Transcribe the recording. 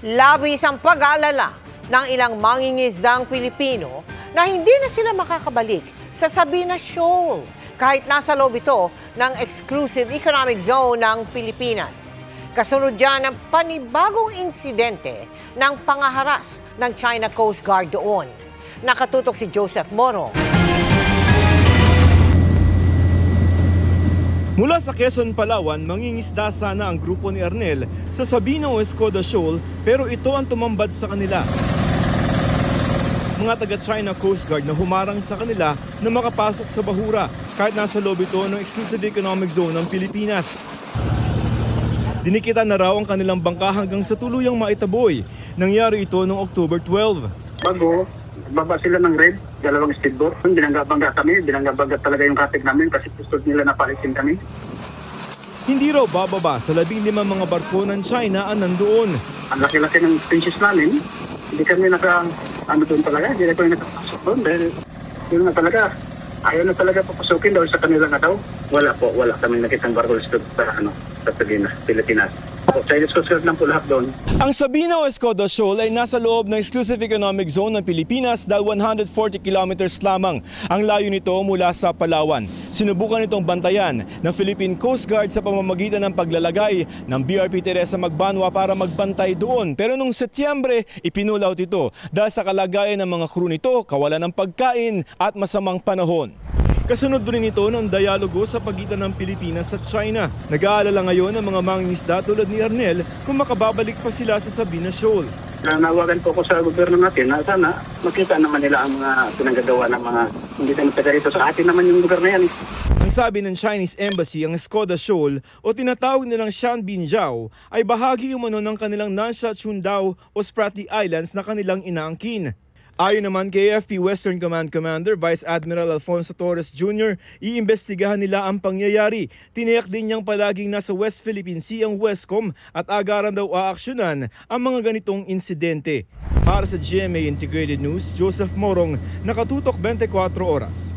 Labis ang pag-aalala ng ilang mangingisdang Pilipino na hindi na sila makakabalik sa Sabina Shoal kahit nasa loob ito ng Exclusive Economic Zone ng Pilipinas. Kasunod dyan ang panibagong insidente ng pangaharas ng China Coast Guard doon. Nakatutok si Joseph Morong. Mula sa Quezon, Palawan, mangingisda sana ang grupo ni Arnel sa Sabina o Escoda Shoal pero ito ang tumambad sa kanila. Mga taga-China Coast Guard na humarang sa kanila na makapasok sa bahura kahit nasa loob ito ng Exclusive Economic Zone ng Pilipinas. Dinikita na raw ang kanilang bangka hanggang sa tuluyang maitaboy. Nangyari ito noong October 12. Bago, baba sila ng red, dalawang speedboat. Binangga-bangga kami, binangga-bangga talaga yung kapit namin kasi gusto nila na palitin kami. Hindi raw bababa sa 15 mga barko ng China ang nandoon. Ang laki-laki ng species namin, hindi kami doon talaga, hindi kami nakapasok doon dahil yun na talaga. Ayaw na talaga papasukin daw sa kanila na daw. Wala kami nakitang barko sa Sabina, Pilipinas. Chinese Coast Guard lang po lahat doon. Ang Sabina o Escoda Shoal ay nasa loob ng Exclusive Economic Zone ng Pilipinas dahil 140 kilometers lamang ang layo nito mula sa Palawan. Sinubukan itong bantayan ng Philippine Coast Guard sa pamamagitan ng paglalagay ng BRP Teresa Magbanwa para magbantay doon. Pero noong Setyembre, ipinulaut ito dahil sa kalagayan ng mga crew nito, kawalan ng pagkain at masamang panahon. Kasunod rin ito ng dialogo sa pagitan ng Pilipinas at China. Nag-aalala ngayon ang mga mangingisda tulad ni Arnel kung makababalik pa sila sa Sabina Shoal. Nanawagan po ko sa gobyerno natin na sana makita naman nila ang mga pinanggagawa ng mga hindi naman taga rito. Sa atin naman yung lugar na yan. Ang sabi ng Chinese Embassy, ang Escoda Shoal o tinatawag nilang Shanbinjiao ay bahagi umano ng kanilang Nansha Chundao o Spratly Islands na kanilang inaangkin. Ayon naman kay AFP Western Command Commander Vice Admiral Alfonso Torres Jr., iimbestigahan nila ang pangyayari. Tiniyak din niyang palaging nasa West Philippine Sea ang Westcom at agaran daw aaksyonan ang mga ganitong insidente. Para sa GMA Integrated News, Joseph Morong, nakatutok 24 oras.